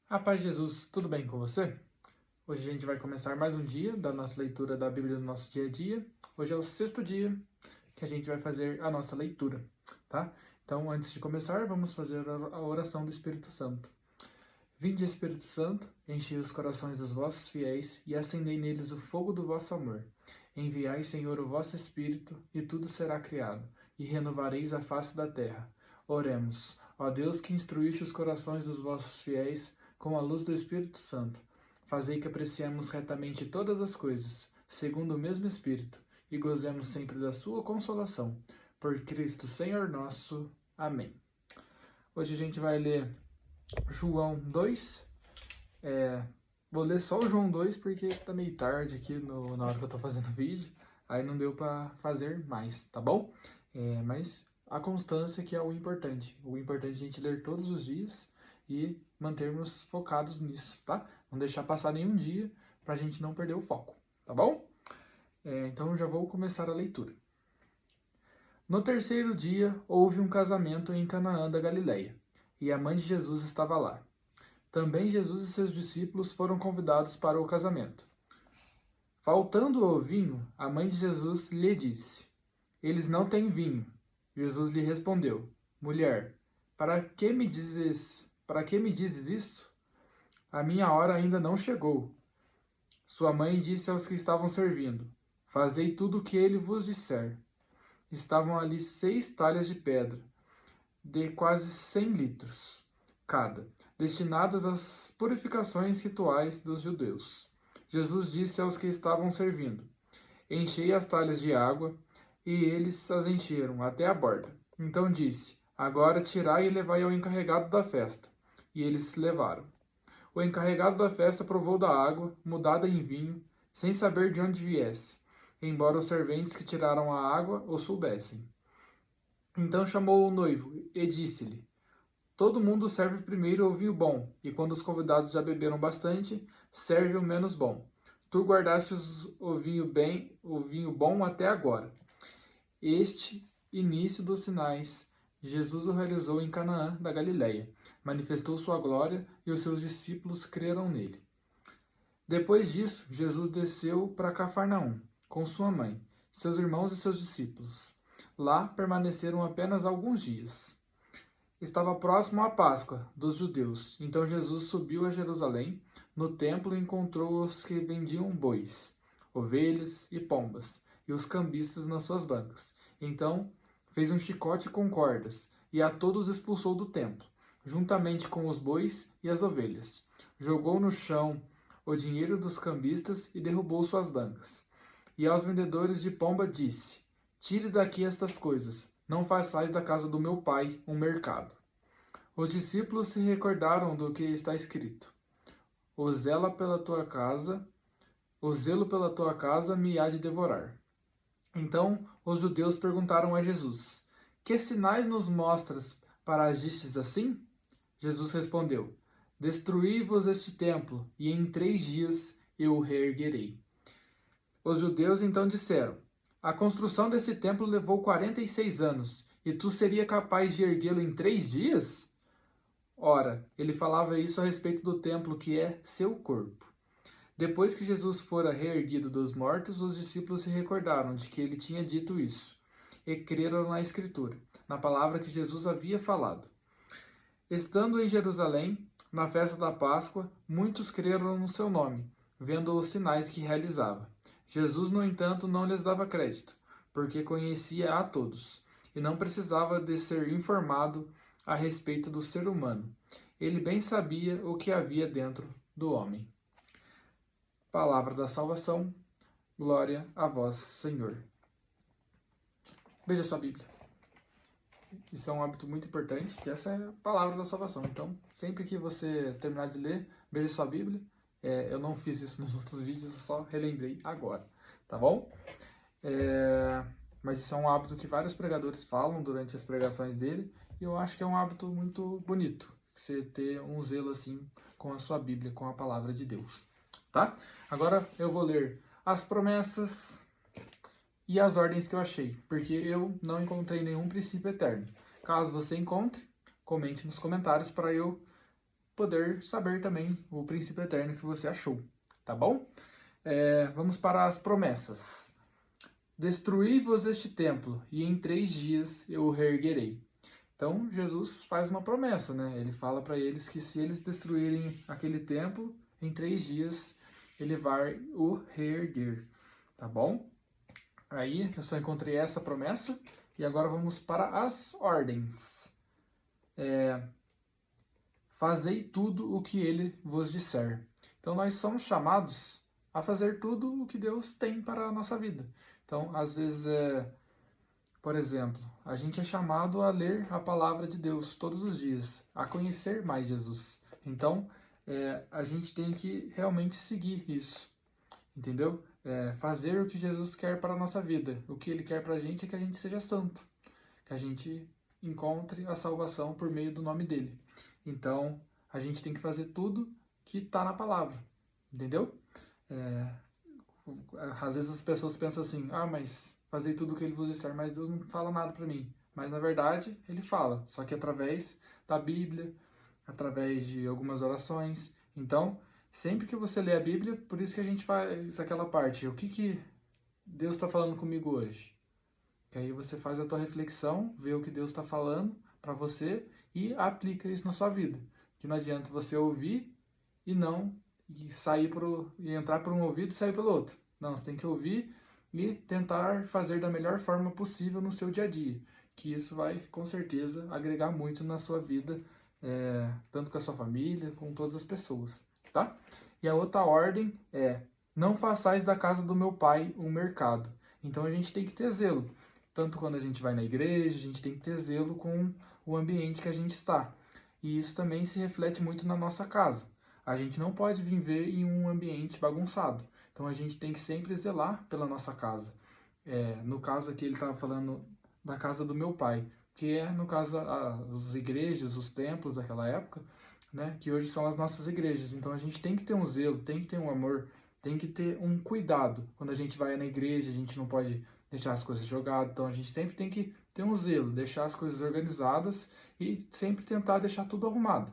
A paz de Jesus, tudo bem com você? Hoje a gente vai começar mais um dia da nossa leitura da Bíblia do nosso dia a dia. Hoje é o sexto dia que a gente vai fazer a nossa leitura, tá? Então, antes de começar, vamos fazer a oração do Espírito Santo. Vinde, Espírito Santo, enchei os corações dos vossos fiéis e acendei neles o fogo do vosso amor. Enviai, Senhor, o vosso Espírito, e tudo será criado, e renovareis a face da terra. Oremos. Ó Deus, que instruíste os corações dos vossos fiéis com a luz do Espírito Santo, fazei que apreciemos retamente todas as coisas, segundo o mesmo Espírito, e gozemos sempre da sua consolação. Por Cristo, Senhor nosso. Amém. Hoje a gente vai ler João 2. Vou ler só o João 2 porque tá meio tarde aqui na hora que eu tô fazendo o vídeo. Aí não deu para fazer mais, tá bom? Mas a constância que é o importante. O importante é a gente ler todos os dias e mantermos focados nisso, tá? Não deixar passar nenhum dia pra gente não perder o foco, tá bom? Então já vou começar a leitura. No terceiro dia houve um casamento em Canaã da Galileia, e a mãe de Jesus estava lá. Também Jesus e seus discípulos foram convidados para o casamento. Faltando o vinho, a mãe de Jesus lhe disse: Eles não têm vinho. Jesus lhe respondeu: Mulher, para que me dizes isso? A minha hora ainda não chegou. Sua mãe disse aos que estavam servindo: Fazei tudo o que ele vos disser. Estavam ali 6 talhas de pedra, de quase 100 litros cada, destinadas às purificações rituais dos judeus. Jesus disse aos que estavam servindo: Enchei as talhas de água, e eles as encheram até a borda. Então disse: Agora tirai e levai ao encarregado da festa. E eles levaram. O encarregado da festa provou da água, mudada em vinho, sem saber de onde viesse, embora os serventes que tiraram a água o soubessem. Então chamou o noivo e disse-lhe: Todo mundo serve primeiro o vinho bom, e quando os convidados já beberam bastante, serve o menos bom. Tu guardastes o vinho bom até agora. Este início dos sinais, Jesus o realizou em Canaã da Galileia, manifestou sua glória e os seus discípulos creram nele. Depois disso, Jesus desceu para Cafarnaum, com sua mãe, seus irmãos e seus discípulos. Lá permaneceram apenas alguns dias. Estava próximo à Páscoa dos judeus, então Jesus subiu a Jerusalém. No templo encontrou os que vendiam bois, ovelhas e pombas, e os cambistas nas suas bancas. Então fez um chicote com cordas, e a todos expulsou do templo, juntamente com os bois e as ovelhas. Jogou no chão o dinheiro dos cambistas e derrubou suas bancas. E aos vendedores de pomba disse: Tire daqui estas coisas, não façais da casa do meu pai um mercado. Os discípulos se recordaram do que está escrito: O zelo pela tua casa me há de devorar. Então os judeus perguntaram a Jesus: Que sinais nos mostras para agistes assim? Jesus respondeu: Destruí-vos este templo, e em 3 dias eu o reerguerei. Os judeus então disseram: A construção desse templo levou 46 anos, e tu seria capaz de erguê-lo em 3 dias? Ora, ele falava isso a respeito do templo que é seu corpo. Depois que Jesus fora reerguido dos mortos, os discípulos se recordaram de que ele tinha dito isso, e creram na Escritura, na palavra que Jesus havia falado. Estando em Jerusalém, na festa da Páscoa, muitos creram no seu nome, vendo os sinais que realizava. Jesus, no entanto, não lhes dava crédito, porque conhecia a todos, e não precisava de ser informado a respeito do ser humano. Ele bem sabia o que havia dentro do homem. Palavra da salvação, glória a vós, Senhor. Veja sua Bíblia. Isso é um hábito muito importante, que essa é a palavra da salvação. Então, sempre que você terminar de ler, veja sua Bíblia. Eu não fiz isso nos outros vídeos, só relembrei agora, tá bom? Mas isso é um hábito que vários pregadores falam durante as pregações dele, e eu acho que é um hábito muito bonito, você ter um zelo assim com a sua Bíblia, com a palavra de Deus, tá? Agora eu vou ler as promessas e as ordens que eu achei, porque eu não encontrei nenhum princípio eterno. Caso você encontre, comente nos comentários para eu poder saber também o princípio eterno que você achou, tá bom? Vamos para as promessas. Destruí-vos este templo, e em 3 dias eu o reerguerei. Então, Jesus faz uma promessa, né? Ele fala para eles que se eles destruírem aquele templo, em 3 dias ele vai o reerguer, tá bom? Aí, eu só encontrei essa promessa, e agora vamos para as ordens. Fazei tudo o que ele vos disser. Então, nós somos chamados a fazer tudo o que Deus tem para a nossa vida. Então, às vezes, por exemplo, a gente é chamado a ler a palavra de Deus todos os dias, a conhecer mais Jesus. Então, a gente tem que realmente seguir isso, entendeu? Fazer o que Jesus quer para a nossa vida. O que Ele quer para a gente é que a gente seja santo, que a gente encontre a salvação por meio do nome dEle. Então, a gente tem que fazer tudo que está na palavra, entendeu? Às vezes as pessoas pensam assim, mas fazer tudo o que ele vos disser, mas Deus não fala nada para mim. Mas na verdade, ele fala, só que através da Bíblia, através de algumas orações. Então, sempre que você lê a Bíblia, por isso que a gente faz aquela parte, o que Deus está falando comigo hoje? Que aí você faz a tua reflexão, vê o que Deus está falando para você e aplica isso na sua vida. Que não adianta você ouvir e entrar por um ouvido e sair pelo outro. Não, você tem que ouvir e tentar fazer da melhor forma possível no seu dia a dia. Que isso vai, com certeza, agregar muito na sua vida, tanto com a sua família, com todas as pessoas, tá? E a outra ordem é, não façais da casa do meu pai um mercado. Então a gente tem que ter zelo. Tanto quando a gente vai na igreja, a gente tem que ter zelo com o ambiente que a gente está. E isso também se reflete muito na nossa casa. A gente não pode viver em um ambiente bagunçado. Então a gente tem que sempre zelar pela nossa casa. No caso aqui ele estava falando da casa do meu pai, que no caso as igrejas, os templos daquela época, né, que hoje são as nossas igrejas. Então a gente tem que ter um zelo, tem que ter um amor, tem que ter um cuidado. Quando a gente vai na igreja, a gente não pode deixar as coisas jogadas. Então a gente sempre tem que ter um zelo, deixar as coisas organizadas e sempre tentar deixar tudo arrumado,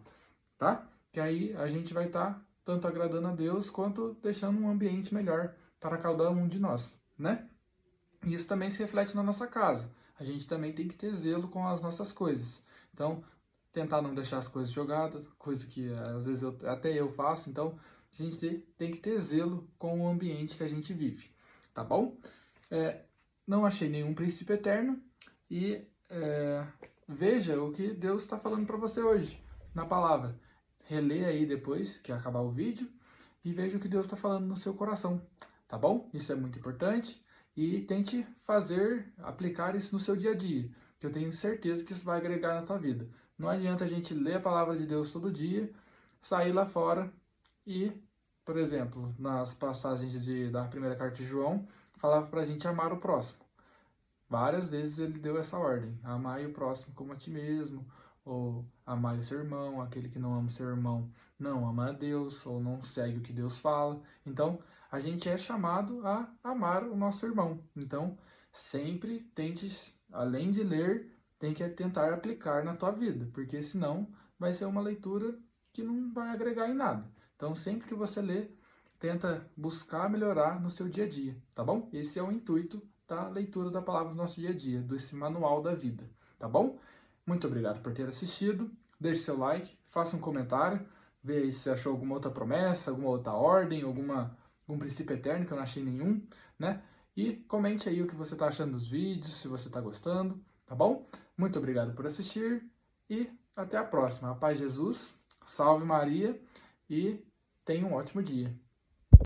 tá? Que aí a gente vai estar tanto agradando a Deus quanto deixando um ambiente melhor para cada um de nós, né? E isso também se reflete na nossa casa. A gente também tem que ter zelo com as nossas coisas. Então, tentar não deixar as coisas jogadas, coisa que às vezes até eu faço. Então, a gente tem que ter zelo com o ambiente que a gente vive, tá bom? Não achei nenhum princípio eterno e veja o que Deus está falando para você hoje na palavra. Relê aí depois que acabar o vídeo e veja o que Deus está falando no seu coração, tá bom? Isso é muito importante e tente aplicar isso no seu dia a dia, que eu tenho certeza que isso vai agregar na sua vida. Não adianta a gente ler a palavra de Deus todo dia, sair lá fora e, por exemplo, nas passagens da primeira carta de João, falava para a gente amar o próximo. Várias vezes ele deu essa ordem, amai o próximo como a ti mesmo, ou amai o seu irmão, aquele que não ama o seu irmão não ama a Deus, ou não segue o que Deus fala. Então, a gente é chamado a amar o nosso irmão. Então, sempre tente, além de ler, tem que tentar aplicar na tua vida, porque senão vai ser uma leitura que não vai agregar em nada. Então, sempre que você lê, tenta buscar melhorar no seu dia a dia, tá bom? Esse é o intuito da leitura da palavra do nosso dia a dia, desse manual da vida, tá bom? Muito obrigado por ter assistido, deixe seu like, faça um comentário, vê aí se achou alguma outra promessa, alguma outra ordem, algum princípio eterno que eu não achei nenhum, né? E comente aí o que você está achando dos vídeos, se você está gostando, tá bom? Muito obrigado por assistir e até a próxima. A paz de Jesus, salve Maria e tenha um ótimo dia.